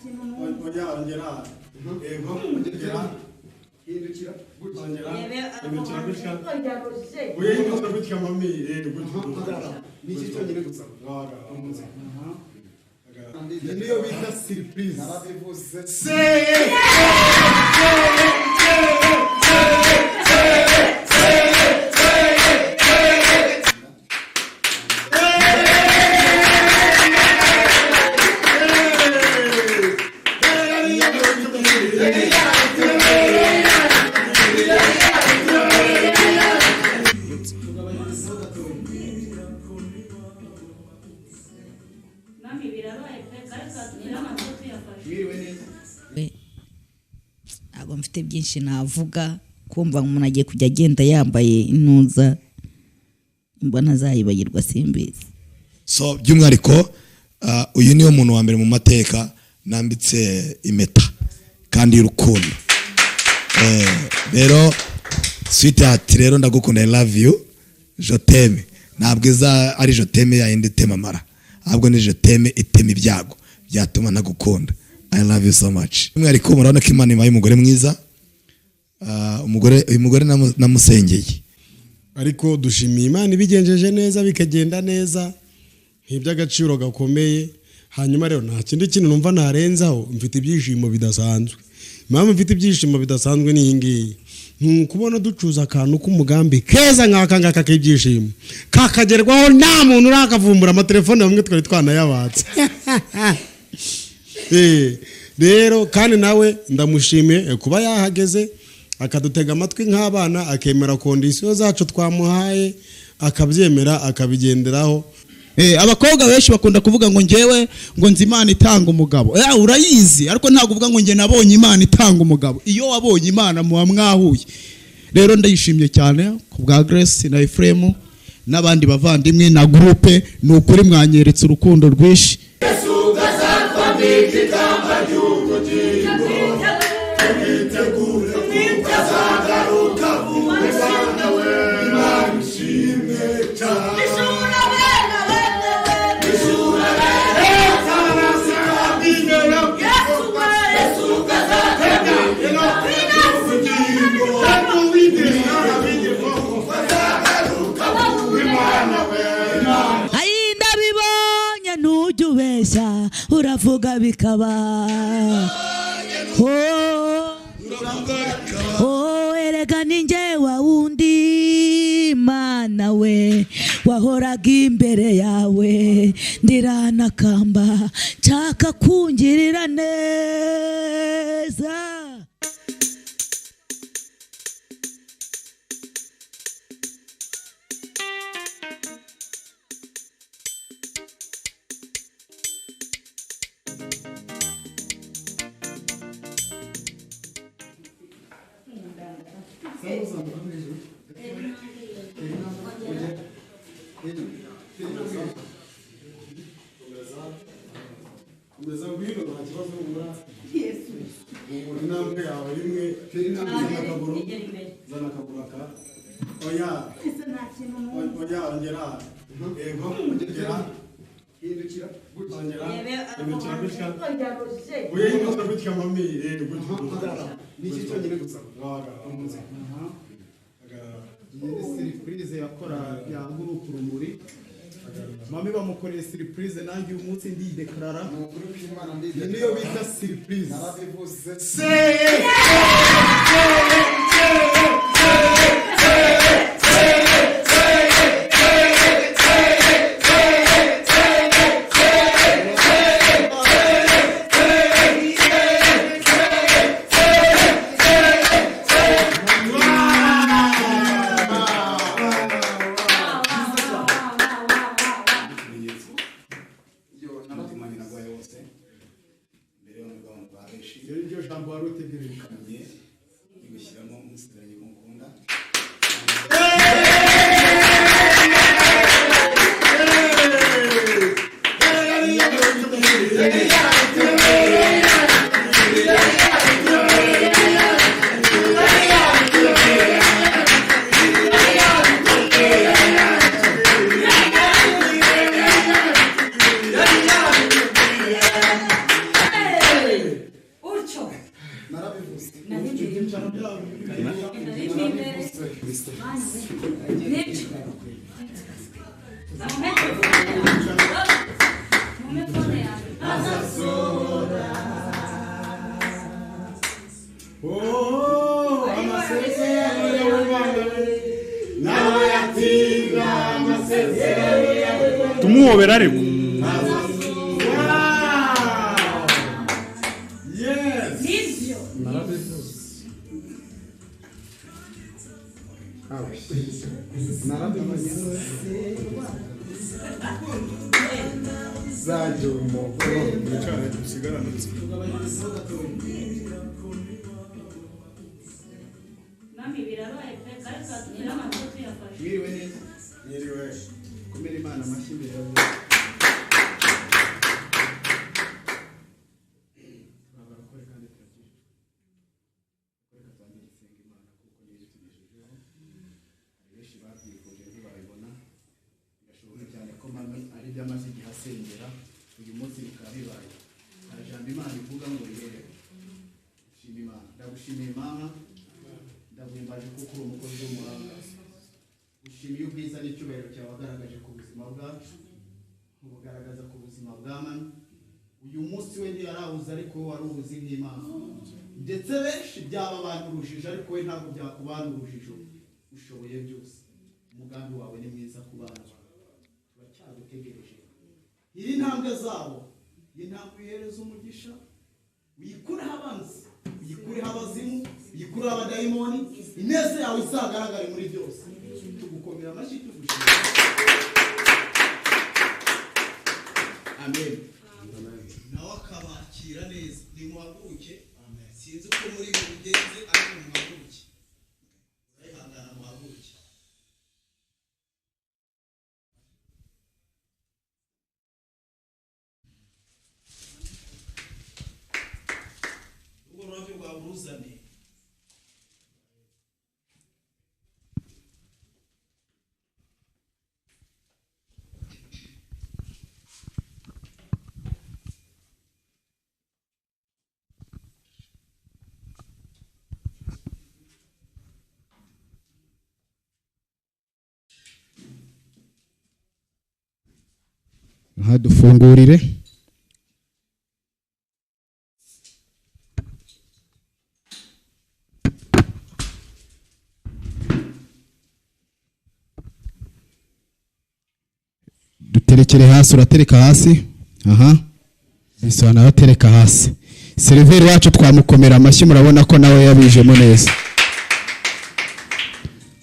Ongera yego ongera hindukira ongera hindukira gutya oya hindukira gutya mami gutya niki cyonyine gusa niyo bita surprise narabivuze ntabwo mfite byinshi navuga kumva umuntu agiye kujya agenda yambaye intuza mbona azayibagirwa simbizi. So by'umwihariko uyu niwe muntu wa mbere mu mateka nambitse impeta kandi y'urukundo. Rero sweetheart rero ndagukunda, I love you, je t'aime. Ntabwo iza ari je t'aime ya indi tema mara, ahubwo ni je t'aime itema ibyago byatuma nagukunda. I love you so much. By'umwihariko murabona ko Imana ibaye umugore mwiza, uyu mugore namusengeye, ariko dushimiye Imana ibigenjeje neza bikagenda neza nk'iby'agaciro gakomeye. Hanyuma rero nta kindi kintu numva narenzaho, mfite ibyishimo bidasanzwe. Impamvu mfite ibyishimo bidasanzwe ni iyi ngiyi, kubona ducuza akantu k'umugambi keza nk'aka ngaka k'ibyishimo kakagerwaho nta muntu urakavumbura, amatelefone bamwe twari twanayabatse. Rero kandi nawe ndamushimiye kuba yahageze akadutega amatwi nk'abana, akemera kondisiyo zacu twamuhaye, akabyemera akabigenderaho. Abakobwa benshi bakunda kuvuga ngo ngewe ngo nzi Imana itanga umugabo. Urayizi, ariko ntabwo uvuga ngo nge nabonye Imana itanga umugabo. Iyo wabonye Imana muba mwahuye. Rero ndayishimye cyane ku bwa Grace na Ephraim n'abandi bavandimwe na groupe, ni ukuri mwanyeretse urukundo rwishi. Uravuga bikaba erega ninjye wa wundi Mana we wahoraga imbere yawe ndiranakamba nshaka kungirira neza. Kumeza ngwino nta kibazo ubura. Yesu. Intambwe yawe rimwe, zana akaguru aka. Oya. Oya ongera. Yego ongera. Hindukira ongera. Hindukira gutya. Oya hindukira gutya mami gutya. niki cyonyine gusa iyi surprise yakora ya group Rumuri. Mami bamukoreye surprise, nanjye uyu munsi ndideklara niyo bita surprise narabivuze. Iryo jambo wari utegereje ibishyiramo umusirikare mukunda. tumuhobera ariko Mwiriwe neza. Mwiriwe. Komera Imana amashyi imbere yawe. Barakore kandi turakije. Reka twangire isenga Imana kuko niyo tugejejeho. Hari benshi babyifuje ntibabibona. Birashoboka cyane ko mami ari byamaze igihe asengera. Uyu munsi bikaba bibaye. Hari ijambo Imana ivuga ngo rihere. Shima Imana. Ndagushimiye mama. Ndaguhimbaje kuko uri umukozi w'umuhanga. Ushimiye ubwiza n'icyubahiro cyawe wagaragaje ku buzima bwacu, ubugaragaza ku buzima bwa mani. Uyu munsi we ntiyarahuze ariko wari ubuzi nk'Imana. Ndetse benshi byaba abantu urujijo ariko we ntabwo byakubana urujijo. Ushoboye byose. Umugambi wawe ni mwiza ku bana. Turacyagutegereje. Iri ntambwe zabo, iyi ntambwe uyihereza umugisha, uyikureho abanzi, uyikureho abazimu, uyikureho abadayimoni, ineza yawe izagaragare muri byose. Tugukomera amashyi tugushimira. Amen. Nawe akabakira neza. Nimuhaguruke. Sinzi uko muri mugenzi ariko muhaguruke. Urayihangana muhaguruke. Ubwo rwabyo rwaburuzane. dufungurire. Duterekere hasi, uratereka hasi. Aha. Bisobanura atereka hasi. Seriveri wacu twamukomera amashyi, murabona ko nawe yabijemo neza.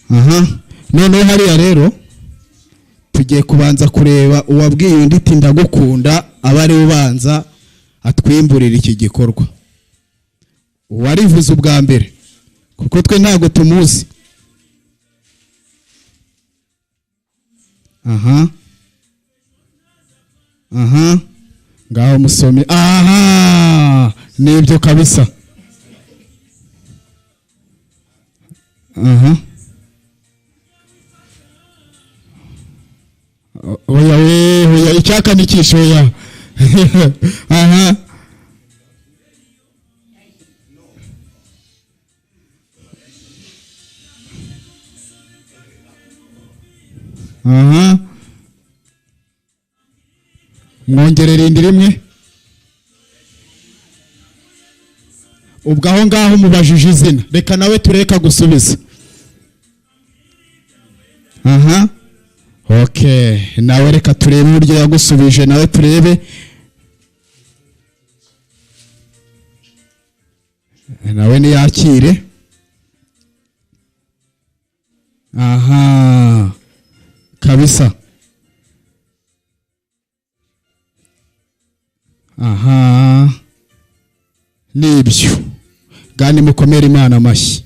Aha. None hariya rero tugiye kubanza kureba uwabwiye undi ati ndagukunda, abari ubanza atwimburira iki gikorwa. Uwarivuze ubwa mbere kuko twe ntago tumuzi. Aha. Aha. Ngaho musome. Aha. Nibyo kabisa. Aha. Oya icyaka nikisho ya. Aha. Aha. Mwongerere indi rimwe. Ubwo ngaho mubajije izina, reka nawe tureka gusubiza. Aha. Okay, nawe reka turebe uburyo yagusubije, nawe turebe. Nawe ni yakire. Aha. Kabisa. Aha. Nibyo. Gani mukomere Imana amashyi.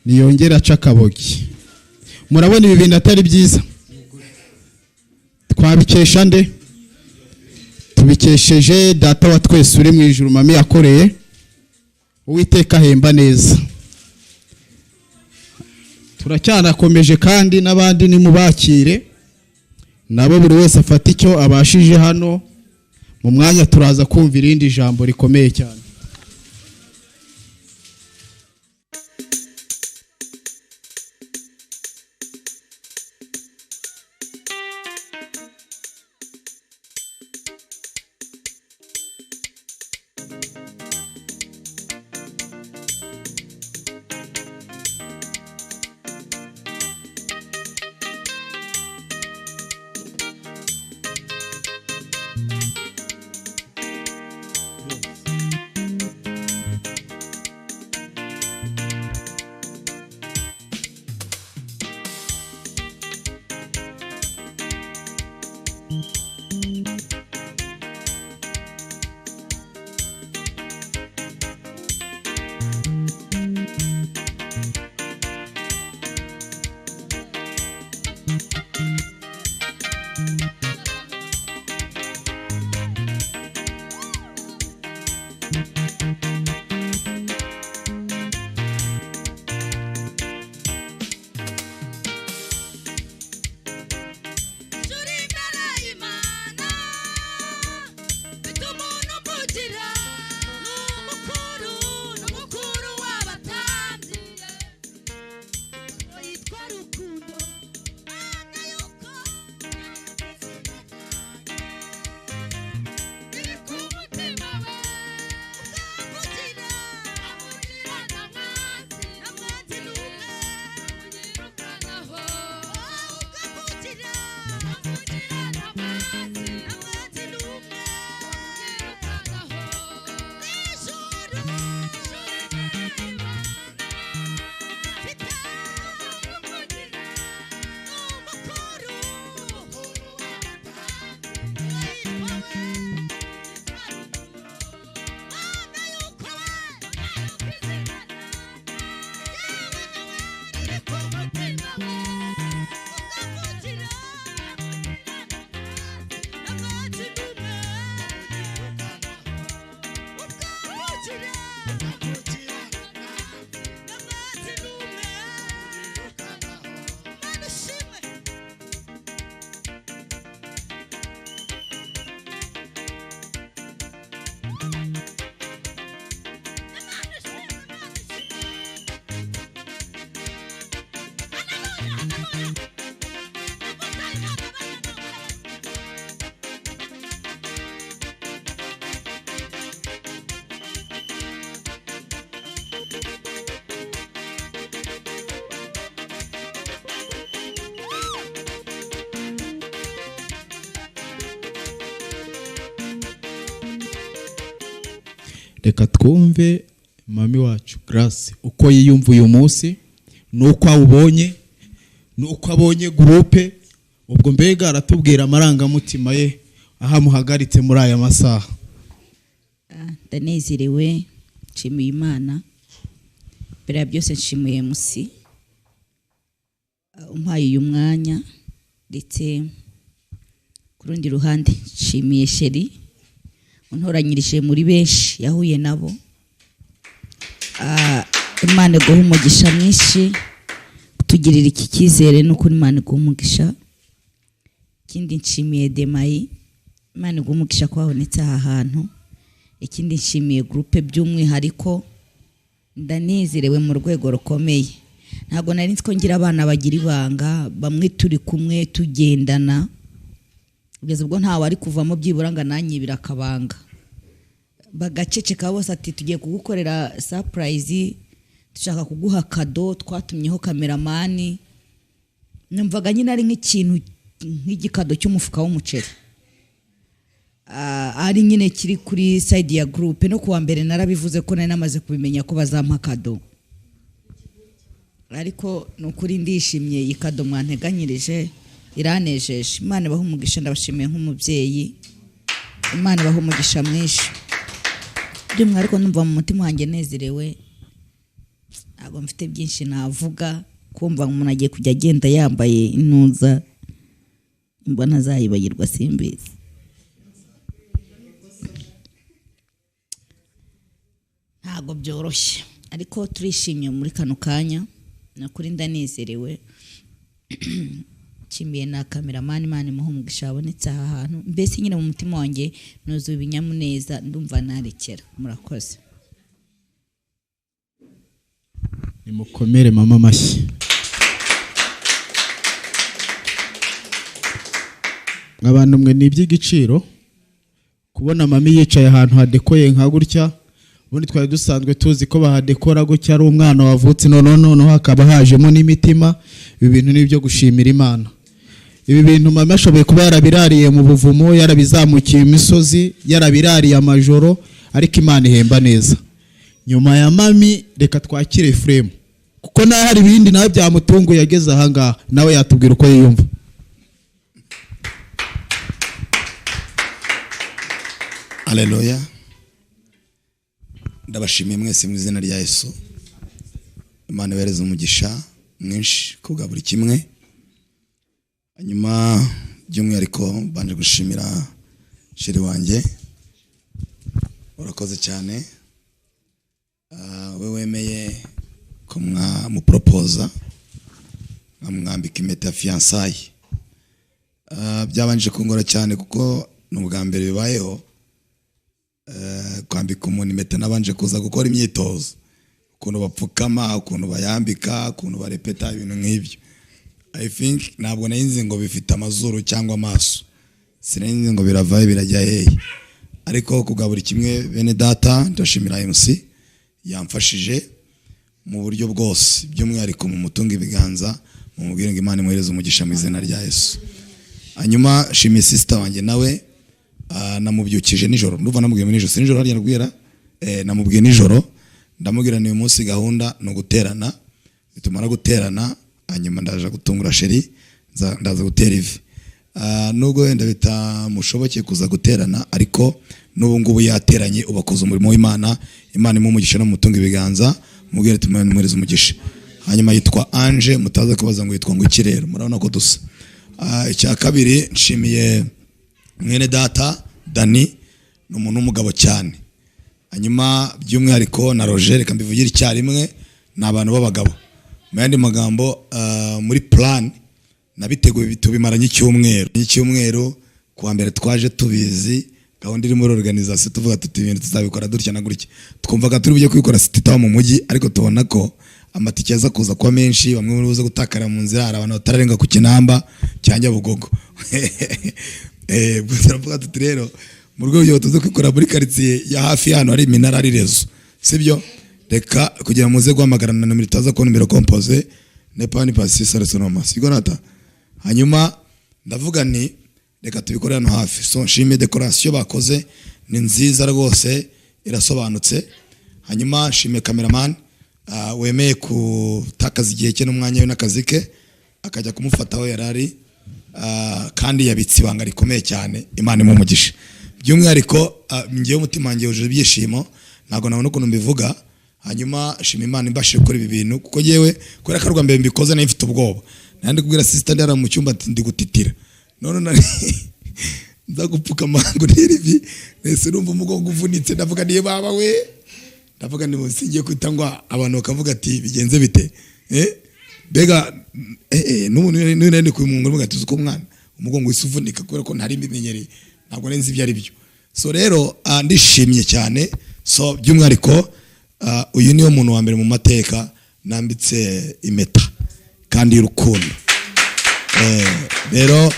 Niyongera cakabogi. Murabona ibi bintu atari byiza. Twabikesha nde? Tubikesheje data wa twese uri mu ijuru mami yakoreye. Uwiteka hemba neza. Turacyanakomeje kandi n'abandi ni mubakire. nabo buri wese afata icyo abashije hano. Mu mwanya turaza kumva irindi jambo rikomeye cyane. Reka twumve mami wacu Grace uko yiyumva uyu munsi, nuko awubonye, nuko abonye groupe, ubwo mbega aratubwira amarangamutima ye aha muhagaritse muri aya masaha. Ndanezerewe, nshimiye Imana. Mbere ya byose nshimiye MC umpaye uyu mwanya, ndetse ku rundi ruhande nshimiye Sheri untoranyirije muri benshi yahuye nabo. Imana iguhe umugisha mwinshi kutugirira iki cyizere, nuko Imana iguhe umugisha. Ikindi nshimiye Demayi, Imana iguhe umugisha ko wabonetse aha hantu. Ikindi nshimiye groupe by'umwihariko, ndanezerewe mu rwego rukomeye. Ntabwo nari nzi ko ngira abana bagira ibanga, bamwe turi kumwe tugendana, kugeza ubwo ntawe ari kuvamo byibura ngo nanyibira akabanga. Bagaceceka bose ati tugiye kugukorera surprise, dushaka kuguha kado, twatumyeho kameramani. Numvaga nyine ari nk'ikintu nk'igikado cy'umufuka w'umuceri. Ari nyine kiri kuri side ya groupe, no kuwa mbere narabivuze ko nari namaze kubimenya ko bazampa kado. Ariko nukuri ndishimye, iyi kado mwanteganyirije iranejeje. Imana ibahe umugisha, ndabashimiye nk'umubyeyi. Imana ibahe umugisha mwinshi. By'umwihariko numva mu mutima wanjye nezerewe, ntabwo mfite byinshi navuga. Kumva umuntu agiye kujya agenda yambaye intuza, mbona azayibagirwa simbizi. Ntabwo byoroshye, ariko turishimye muri kano kanya. Nakuri ndanezerewe. nshimiye na kameramani Imana imuhe umugisha wabonetse aha hantu mbese nyine mu mutima wanjye nuzuye ibinyamuneza ndumva narekera murakoze nimukomere mama amashyi abantu mwe ni iby'igiciro kubona mami yicaye ahantu hadekoye nka gutya ubundi twari dusanzwe tuzi ko bahadekora gutya ari umwana wavutse noneho hakaba hajemo n'imitima ibi bintu ni ibyo gushimira Imana ibi bintu mami ashoboye kuba yarabirariye mu buvumo yarabizamukiye imisozi yarabirariye amajoro ariko Imana ihemba neza nyuma ya mami reka twakire Frame kuko naho hari ibindi nawe byamutunguye yageze ahangaha nawe yatubwira uko yiyumva Haleluya. Ndabashimiye mwese mu izina rya Yesu. Imana ibereze umugisha mwinshi kubwa buri kimwe. Hanyuma by'umwihariko banje gushimira sheri wanjye. Urakoze cyane. We wemeye ko mu proposa mwambika impeta fiançailles. Byabanje kungora cyane kuko n'ubwa mbere bibayeho. Kwambika umuntu impeta nabanje kuza gukora imyitozo ukuntu bapfukama ukuntu bayambika ukuntu barepeta ibintu nk'ibyo I think ntabwo narinzi ngo bifite amazuru cyangwa amaso sinenze ngo biravaye birajya hehe ariko kugabura kimwe bene data ndashimira MC yamfashije mu buryo bwose by'umwihariko mu mutunga ibiganza mu mubwire ngo Imana imuhereze umugisha mu izina rya Yesu hanyuma shimiye sister wanjye nawe namubyukije nijoro ndumva namubwiye nijoro sinijoro hariya rwira namubwiye nijoro ndamubwira ni uyu munsi gahunda no guterana bitumara guterana hanyuma ndaje gutungura sheri ndaza gutera ivi nubwo wenda bitamushobokeye kuza guterana ariko n'ubu ngubu yateranye ubakoze umurimo w'Imana Imana imumugisha no mutunga ibiganza mubwire tumane umwereze umugisha hanyuma yitwa Ange mutaza kubaza ngo yitwa ngo ikirero murabona ko dusa icya kabiri nshimiye mwene data Dani ni umuntu w'umugabo cyane hanyuma by'umwihariko na Roger reka mbivugira icyarimwe ni abantu b'abagabo mu yandi magambo muri plan nabiteguye tubimaranye icyumweru kuwa mbere twaje tubizi gahunda iri muri organisation tuvuga tuti ibintu tuzabikora dutya na gutya twumvaga turi bujye kwikora sititawa mu mujyi ariko tubona ko amatike yaza kuza kwa menshi bamwe muri buze gutakara mu nzira hari abantu batararenga ku Kinamba cyangwa Bugogo turavuga tuti rero mu rwego tuzo kwikora muri quartier ya hafi hano hari iminara ari rezo sibyo reka kugira muze guhamagarana na numero taza ko numero compose ne pas ni passer ça resonoma siko nata hanyuma ndavuga ni reka tubikorera no hafi so nshime decoration bakoze ni nziza rwose irasobanutse hanyuma nshime cameraman wemeye kutakaza igihe cye n'umwanya we n'akazi ke akajya kumufataho yarari kandi yabitse ibanga rikomeye cyane Imana imumugisha by'umwihariko ngiye umutima wanjye uje ibyishimo ntago nabona ukuntu mbivuga hanyuma shima Imana imbashe gukora ibi bintu kuko yewe kubera ko rwambe mbikoze nayo mfite ubwoba nandi kubwira sister ndara mu cyumba ndi gutitira none ndagupfuka mangu nirivi nese numva umugongo uvunitse ndavuga niye baba we ndavuga ni musingiye kwitangwa abantu bakavuga ati bigenze bite bega n'umuntu nene ku mungu mugatuza uko mwana umugongo wisuvunika kubera ko ntari mbimenyereye ntabwo nenzi ibyo ari byo so rero ndishimye cyane so by'umwihariko uyu niyo muntu wa mbere mu mateka nambitse impeta kandi y'urukundo rero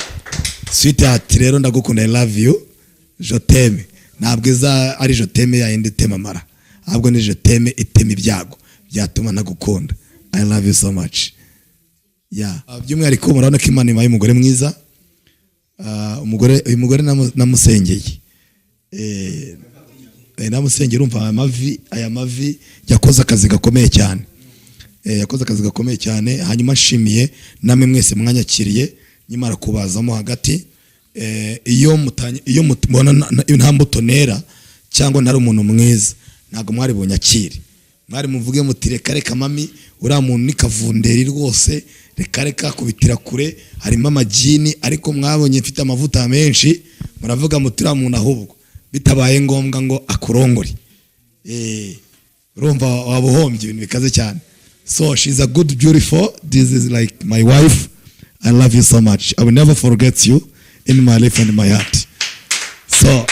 sweetheart rero ndagukunda I love you je t'aime ntabwo ari je t'aime ya indi tema mara ahubwo ni je t'aime itema ibyago byatuma nagukunda I love you so much by'umwihariko murabona ko Imana imaye umugore mwiza uyu mugore namusengeye namusengera umva aya mavi yakoze akazi gakomeye cyane hanyuma nshimiye namwe mwese mwanyakiriye nyimara kubazamo hagati iyo mubona nta mbuto nera cyangwa ntari umuntu mwiza ntago mwari bunyakire mwari muvuge muti reka mami uriya muntu ni kavunderi rwose reka kubitira kure harimo amajini ariko mwabonye mfite amavuta menshi muravuga muti uriya muntu ahubwo bitabaye ngombwa ngo akurongore urumva wabuhombye ibintu bikaze cyane so she's a good beautiful this is like my wife I love you so much. I will never forget you in my life and my heart. So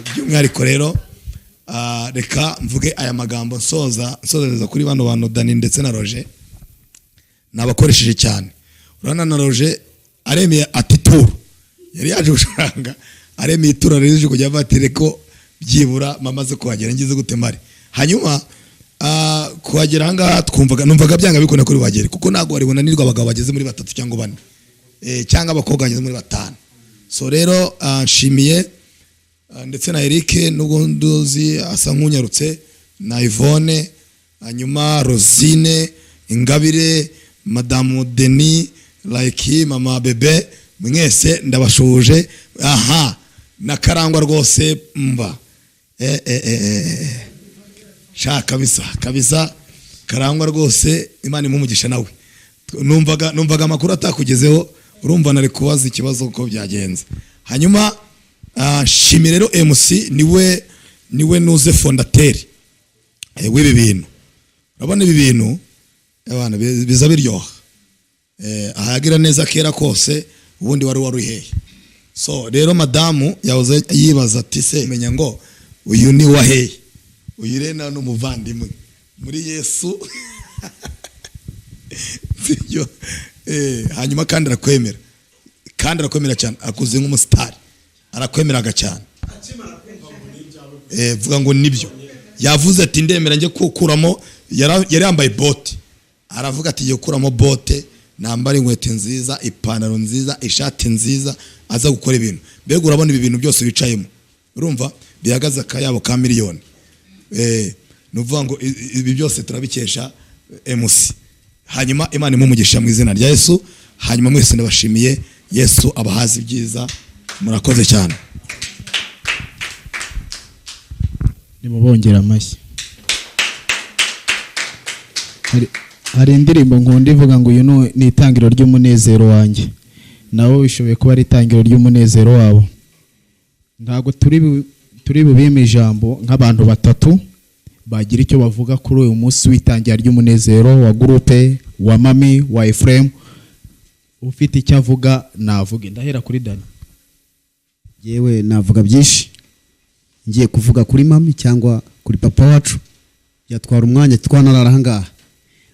by'umwihariko rero reka mvuge aya magambo nsozereza kuri bano bantu Dani ndetse na Roger nabakoresheje cyane. Urana na Roger aremeye atituru yari yaje gushanga aremeye itura rije kujya avatire ko byibura mamaze kuhagera ngize gutemari. Hanyuma kuhagera hanga numvaga byanga bikona kuri wagere kuko nago wari bunanirwa abagabo bageze muri 3 cyangwa 4 cyangwa abakobwa bageze muri 5. So rero nshimiye ndetse na Eric n'ugunduzi asa nkunyarutse na Yvonne hanyuma Rosine Ingabire Madame Denis like mama bebe mwese ndabashuje na Karangwa rwose mba shaka kabisa Karangwa rwose Imana imumugisha nawe numvaga amakuru atakugezeho urumva nari kubaza ikibazo uko byagenze. Hanyuma shimire rero MC niwe nuze fondateur w'ibi bintu. Urabona ibi bintu abana biza biryoha ahagira neza kera kose ubundi wari waruheye. So rero madamu yahoze yibaza ati se menya ngo uyu ni waheye uyu rena n'umuvandimwe muri Yesu sibyo hanyuma kandi arakwemera cyane akuze nk'umustar arakwemeraga cyane vuga ngo nibyo yavuze ati ndemera nje kukuramo yari yambaye bote aravuga ati yo kuramo bote nambara inkweto nziza ipantaro nziza ishati nziza aza gukora ibintu mbega urabona ibi bintu byose bicayemo urumva bihagaze akayabo ka miliyoni nuvuga ngo ibi byose turabikesha MC. Hanyuma Imana imumugisha mu izina rya Yesu. Hanyuma mwese ndabashimiye Yesu abahazi byiza murakoze cyane. Nimubongera amashyi. Hari indirimbo nkunda ivuga ngo uyu ni itangiro ry'umunezero wanjye nawo bishoboye kuba ari itangiro ry'umunezero wabo. Ntago turi bubime ijambo nk'abantu batatu bagira icyo bavuga kuri uyu munsi w'itangira ry'umunezero wa groupe wa Mami wa Ephraim. Ufite icyo avuga navuge ndahera kuri Dani. Yewe navuga byinshi ngiye kuvuga kuri Mami cyangwa kuri papa wacu yatwara umwanya twanarara hangaha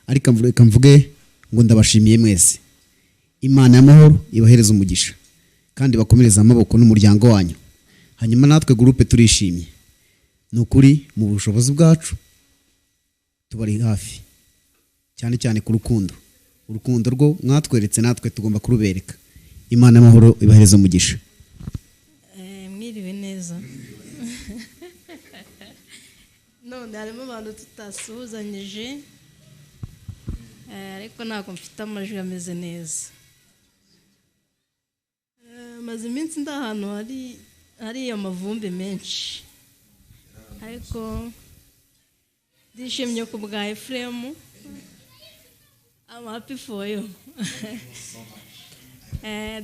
ariko mvuge ngo ndabashimiye mwese. Imana y'amahoro ibahereza umugisha kandi bakomereza amaboko n'umuryango wanyu. Hanyuma natwe groupe turishimye nukuri mu bushobozi bwacu tubari hafi cyane cyane ku urukundo rwo mwatweretse natwe tugomba kurubereka. Imana y'amahoro ibahereza umugisha. Mwiriwe neza none harimo abantu tutasuhuzanyije ariko ntabwo mfite amajwi ameze neza. Maze iminsi ndi ahantu hari amavumbi menshi ariko ndishimye ku bwa Ephraim. I'm happy for you.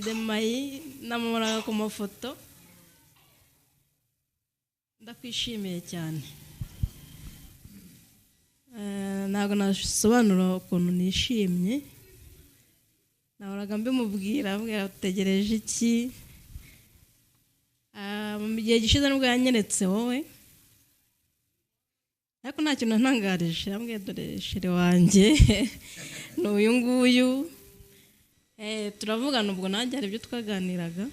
Demayi namubonaga ku mafoto ndakwishimiye cyane. Ntabwo nasobanura ukuntu nishimye nahoraga mbimubwira utegereje iki. Mu gihe gishize nubwo yanyeretse wowe ariko nta kintu ntangarije yambwiye dore sheri wanjye ni uyu nguyu. Turavugana ubwo nanjye hari ibyo twaganiraga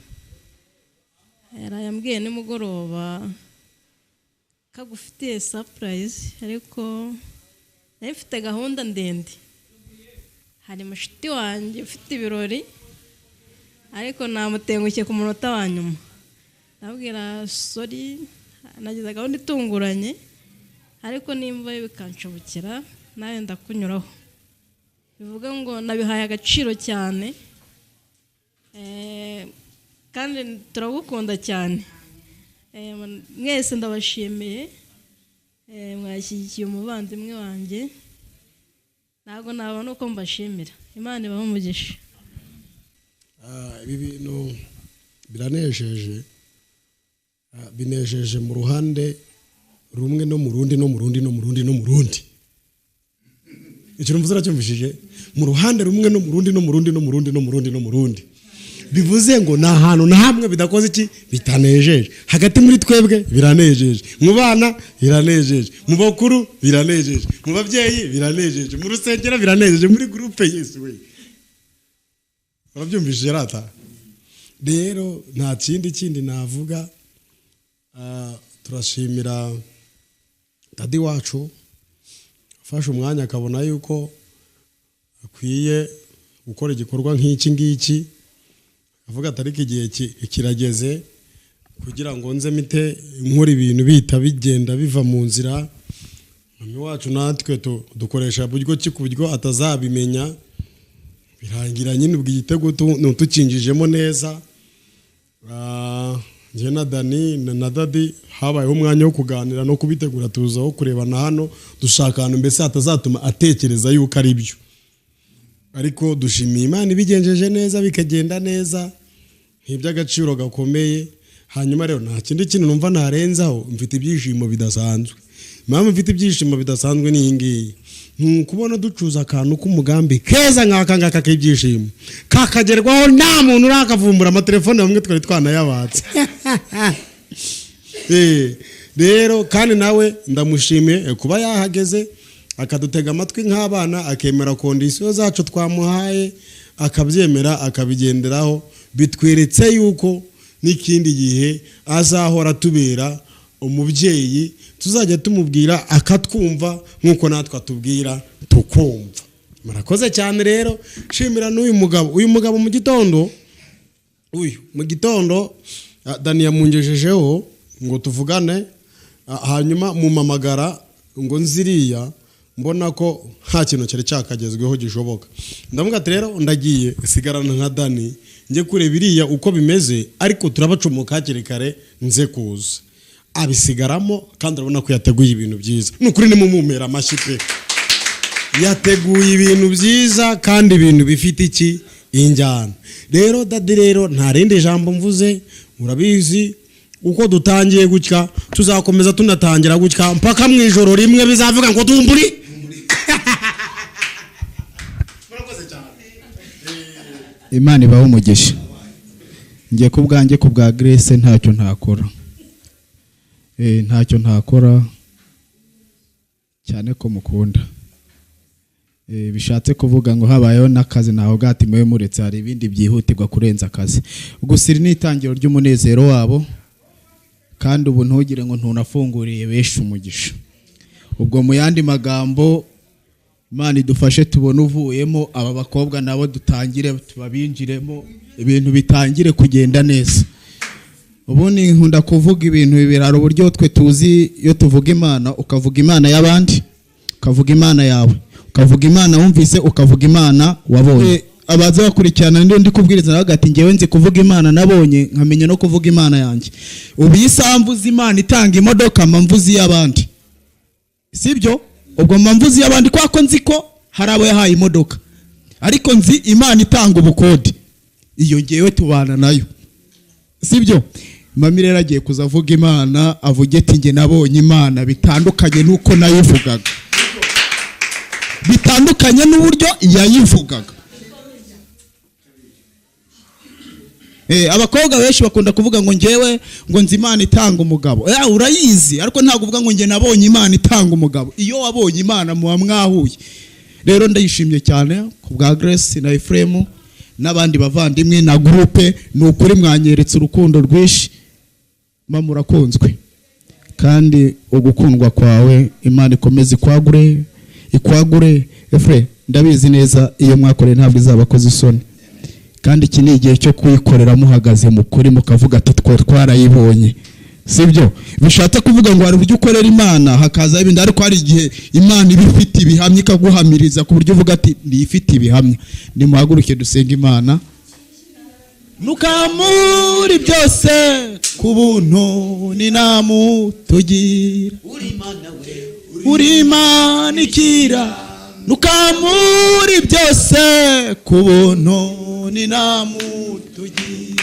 yambwiye nimugoroba kagufitiye surprise ariko nari mfite gahunda ndende. Hari mushiti wanjye ufite ibirori ariko namutengushye ku munota wa nyuma nabwira sorry nagize gahunda itunguranye ariko nimba bikanshobokera nawe ndakunyuraho. Bivuga ngo nabihaye agaciro cyane kandi turagukunda cyane. Mwese ndabashimiye mwashyigikiye umuvandimwe wanjye ntabwo nabona uko mbashimira. Imana ibahe umugisha. Ibi bintu biranejeje binejeje mu ruhande rumwe no mu rundi no mu rundi no mu rundi no mu rundi icyo mvuze uracyumvishije mu ruhande rumwe no mu rundi no mu rundi no mu rundi no mu rundi no mu rundi bivuze ngo ni ahantu na hamwe bidakoze iki bitanejeje hagati muri twebwe biranejeje mu bana biranejeje mu bakuru biranejeje mu babyeyi biranejeje mu rusengero biranejeje muri groupe Yesu we urabyumvishije rata rero nta kindi navuga turashimira dadi wacu afashe umwanya akabona yuko akwiye gukora igikorwa nk'iki ngiki avuga atari igihe kirageze kugira ngo nze mite nkora ibintu bita bigenda biva mu nzira mami wacu natwe dukoresha buryo ki ku buryo atazabimenya birangira nyine ubwo igitego tukinjijemo neza njye na Dani na Dadi habayeho umwanya wo kuganira no kubitegura tuzaho kurebana hano dushaka ahantu mbese hatazatuma atekereza yuko ari byo ariko dushimiye Imana ibigenjeje neza bikagenda neza nk'iby'agaciro gakomeye hanyuma rero nta kindi kintu numva narenzaho mfite ibyishimo bidasanzwe impamvu mfite ibyishimo bidasanzwe ni iyi ngiyi kubona ducuza akantu k'umugambi keza nk'aka ngaka k'ibyishimo kakagerwaho nta muntu urakavumbura amatelefone bamwe twari twanayabatse rero kandi nawe ndamushimiye kuba yahageze akadutega amatwi nk'abana akemera kondisiyo zacu twamuhaye akabyemera akabigenderaho bitweretse yuko n'ikindi gihe azahora tubera umubyeyi tuzajya tumubwira akatwumva nk'uko natwe atubwira tukumva murakoze cyane rero shimira n'uyu mugabo mu gitondo Dani yamungejejeho ngo tuvugane hanyuma mumamagara ngo nziriya mbona ko nta kintu cyari cyakagezweho gishoboka ndavuga ati rero ndagiye sigarana nka Dani njye kureba iriya uko bimeze ariko turabacumuka hakiri kare nze kuza abisigaramo kandi urabona ko yateguye ibintu byiza nukuri ni mumumera amashyi pe yateguye ibintu byiza kandi ibintu bifite iki injyana rero Dadi rero nta rindi jambo mvuze murabizi uko dutangiye gutya tuzakomeza tunatangira gutya mpaka mu ijoro rimwe bizavuga ngo tumburi Imana ibaho umugisha ngiye ku bwanjye ku bwa Grace ntacyo ntakora cyane ko mukunda bishatse kuvuga ngo habayeho n'akazi naho gati mwe muretse hari ibindi byihutirwa kurenza akazi gusa iri ni itangiro ry'umunezero wabo kandi ubu ntugire ngo ntunafunguriye benshi umugisha ubwo mu yandi magambo Imana idufashe tubone uvuyemo aba bakobwa nabo dutangire tubabinjiremo ibintu bitangire kugenda neza ubundi nkunda kuvuga ibintu bibirara uburyo twe tuzi iyo tuvuga Imana ukavuga Imana y'abandi ukavuga Imana yawe ukavuga Imana wumvise ukavuga Imana wabonye abaza bakurikirana ndi kubwiriza hagati ngewe nzi kuvuga Imana nabonye nkamenya no kuvuga Imana yanjye ubu yisamvuza Imana itanga imodoka mamvuzi y'abandi sibyo ubwo mamvuzi y'abandi kwako nzi ko hari abo yahaye imodoka ariko nzi Imana itanga ubukode iyo ngewe tubana nayo sibyo mami rero agiye kuzavuga Imana avuge ati nge nabonye Imana bitandukanye nuko nayivugaga bitandukanye n'uburyo yayivugaga abakobwa benshi bakunda kuvuga ngo ngewe ngo nzi Imana itanga umugabo urayizi ariko ntabwo uvuga ngo nge nabonye Imana itanga umugabo iyo wabonye Imana muba mwahuye rero ndayishimye cyane ku bwa Grace na Ephraim n'abandi bavandimwe na groupe ni ukuri mwanyeretse urukundo rwinshi mama urakunzwe kandi ugukundwa kwawe Imana ikomeze ikwagure Ephraim ndabizi neza iyo mwakoreye ntabwo izabakoze isoni kandi iki ni igihe cyo kuyikorera muhagaze mukuri mukavuga ati twarayibonye sibyo bishatse kuvuga ngo hari uburyo ukorera Imana hakaza ibindi ariko hari igihe Imana iba ifite ibihamya ikaguhamiriza ku buryo uvuga ati ifite ibihamya nimuhaguruke dusenga Imana nukamuri byose ku buntu ni namutugira uri Imana ikira nukamuri byose ku buntu ni namutugira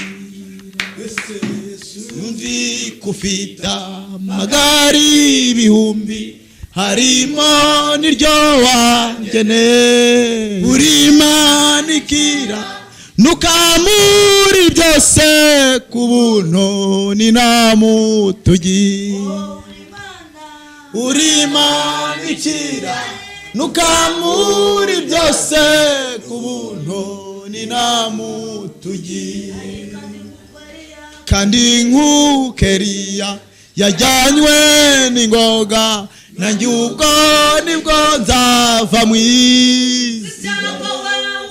numvi kufita magari ibihumbi harimo n'iryo wangene uri Imana ikira nukamuri byose ku buntu ni namutugira uri Imana ikira nukamuri byose ku buntu ni namutugira kandi nk'ukeriya yajyanywe n'ingoga nanjye ubwo nibwo nzava mu isi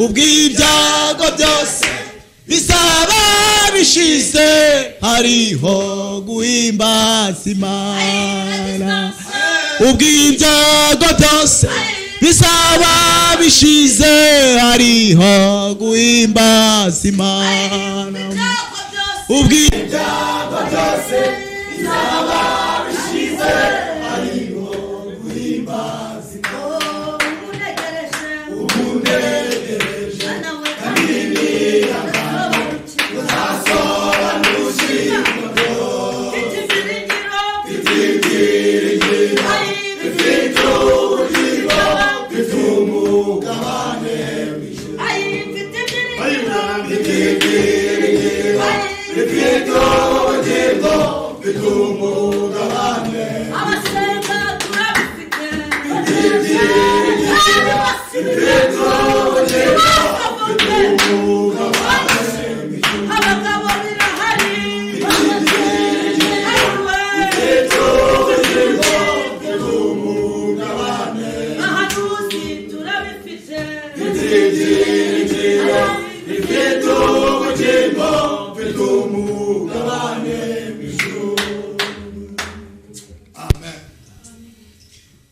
ubw'ibyago byose bisaba bishize hariho guhimbaza Imana ubw'ibyago byose bisaba bishize hariho guhimbaza Imana ubw'ibyago byose bisaba bishize hariho guhimbaza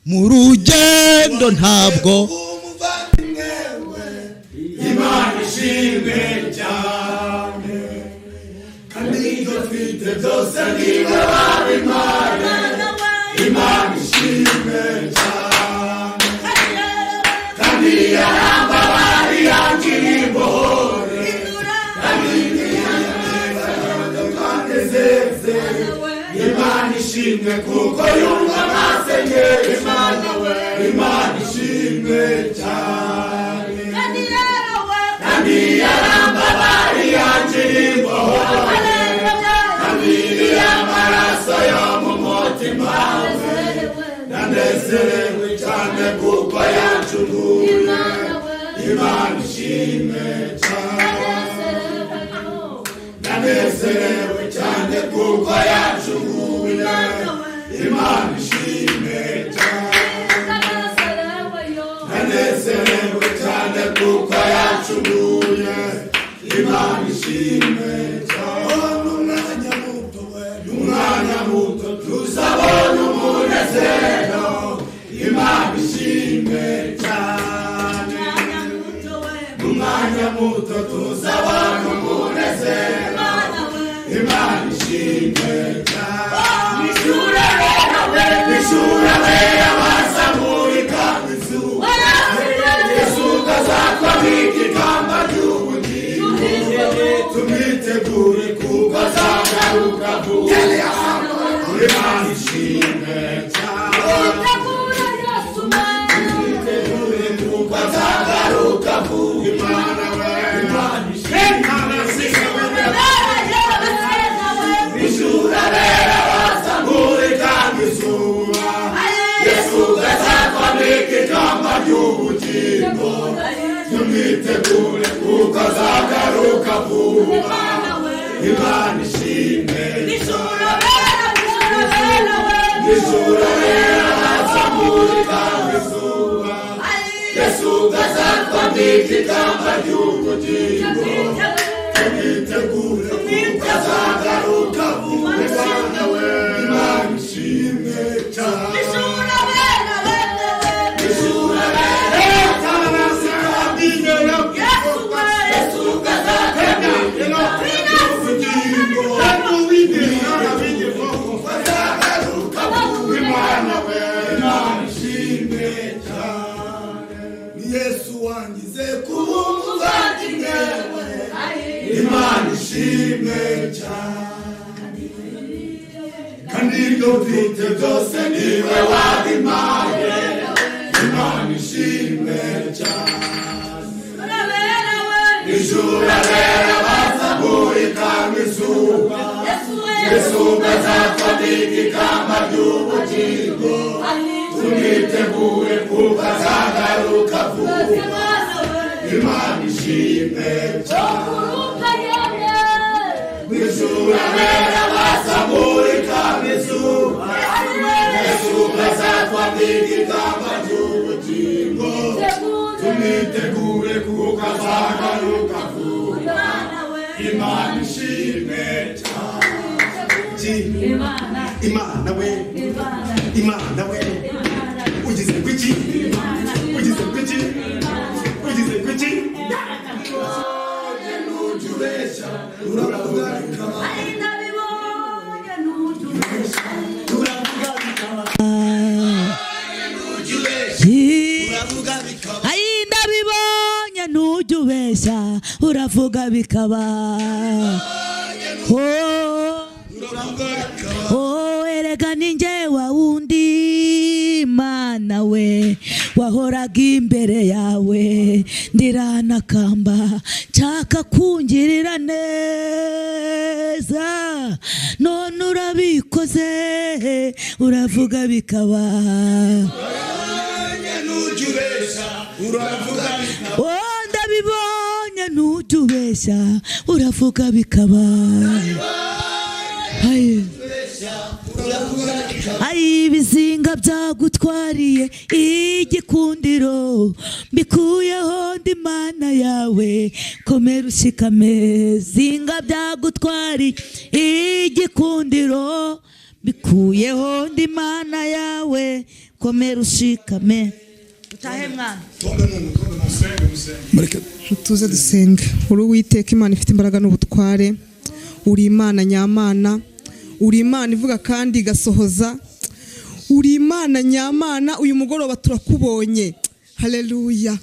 mu rugendo ntabwo Imana ishimwe cyane kandi ibyo twite byose niba babimana Imana ishimwe cyane kandi yaramba bari yangira imbohore kandi ntiyanezeze Imana ishimwe kuko yumva amasengesho Imana ishimwe cyane kandi yaramba bari yangira imbohore kandi amaraso yo mu mutima we ndanezerewe cyane kuko yancunguye Imana ishimwe cyane ndanezerewe cyane kuko yancunguye Imana ishimwe cyane ndanezerewe cyane kuko yancunguye Imana ishimwe cyane umwanya muto tuzabona umunezero Imana ishimwe cyane umwanya muto tuzabona umunezero Imana ishimwe cyane ishura wera bazamurika izuba Yesu azakwambika ikamba ry'ubugingo tumwitegure kuko azagaruka vuba Imana ishimwe cyane tumwitegure kuko azagaruka vuba Imana ishura wera bazamurika izuba Yesu azakwambika ikamba ry'ubugingo tumwitegure kuko azagaruka vuba Imana ishimwe ishura wera bazamurika izuba Yesu azakwambika ikamba ry'ubugingo tumwitegure kuko azagaruka vuba Imana ishimwe cyane ishura wera Yesu azakwambika Yesu wangize kuba umuvandimwe Imana ishimwe cyane kandi ibyo mfite byose niwe wabimpaye Yesu azatwambika ikamba ry'ubugingo tumwitegure kuko azagaruka vuba Imana ishimwe Mw'ijuru abera bazamurika mw'izuba Yesu azatwambika ikamba ry'ubugingo tumwitegure kuko azagaruka vuba Imana ishimwe Imana we Imana we ugize kwiki ugize kwiki ugize kwiki nujubesha uravuga bikaba ndabibonye nujubesha uravuga bikaba uravuga bikaba ndabibonye nujubesha uravuga bikaba erega ninjye wa wundi Mana we wahoraga imbere yawe ndiranakamba nshaka kungirira neza none urabikoze uravuga bikaba ndabibonye ntujubesha uravuga bikaba ibizinga byagutwariye igikundiro mbikuyeho ndi Mana yawe komera ushikame zinga byagutwariye igikundiro mbikuyeho ndi Mana yawe komera ushikame utahe mwana tuze dusenga uri Uwiteka Imana ifite imbaraga n'ubutware uri Imana nyamana uri Imana ivuga kandi igasohoza uri Imana nyamana uyu mugoroba turakubonye haleluya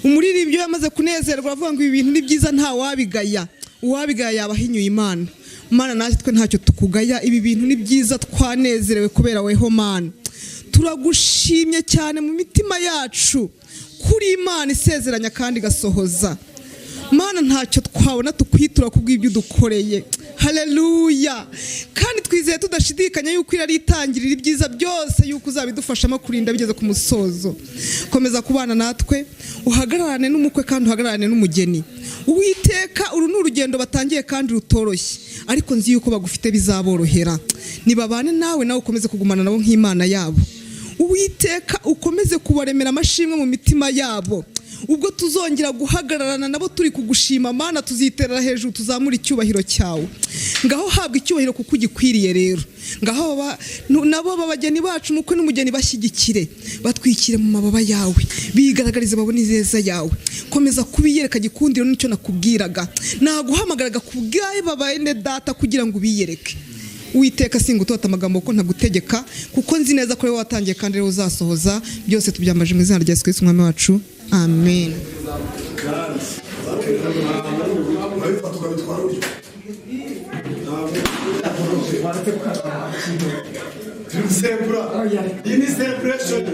umuririmbyi yamaze kunezerwa avuga ngo ibi bintu ni byiza nta wabigaya uwabigaya yabahinyuye Imana Mana natwe ntacyo tukugaya ibi bintu ni byiza twanezerewe kubera weho Mana turagushimye cyane mu mitima yacu kuri Imana isezeranya kandi igasohoza Mana ntacyo twabona tukwitura kubw'ibyo udukoreye haleluya kandi twizeye tudashidikanya yuko irari itangirira ibyiza byose yuko uzabidufashamo kurinda bigeze ku musozo komeza kubana natwe uhagararane n'umukwe kandi uhagararane n'umugeni Uwiteka uru ni urugendo batangiye kandi rutoroshye ariko nzi yuko bagufite bizaborohera nibabane nawe ukomeze kugumana nabo nk'Imana yabo Uwiteka ukomeze kubaremera amashimwe mu mitima yabo ubwo tuzongera guhagararana nabo turi kugushima Mana tuziterera hejuru tuzamura icyubahiro cyawe ngaho habwa icyubahiro kuko ugikwiriye rero ngaho nabo babageni bacu umukwe n'umugeni bashyigikire batwikire mu mababa yawe bigaragarize babone izeza yawe komeza kubiyereka gikundiro nicyo nakubwiraga naguhamagaraga kubgaye babaye data kugira ngo ubiyereke Uwiteka singutota amagambo ko ntagutegeka kuko nzi neza ko watangiye kandi rero uzasohoza byose tubyambaje mu izina rya Yesu Kristo umwami wacu amen Iyi ni celebration.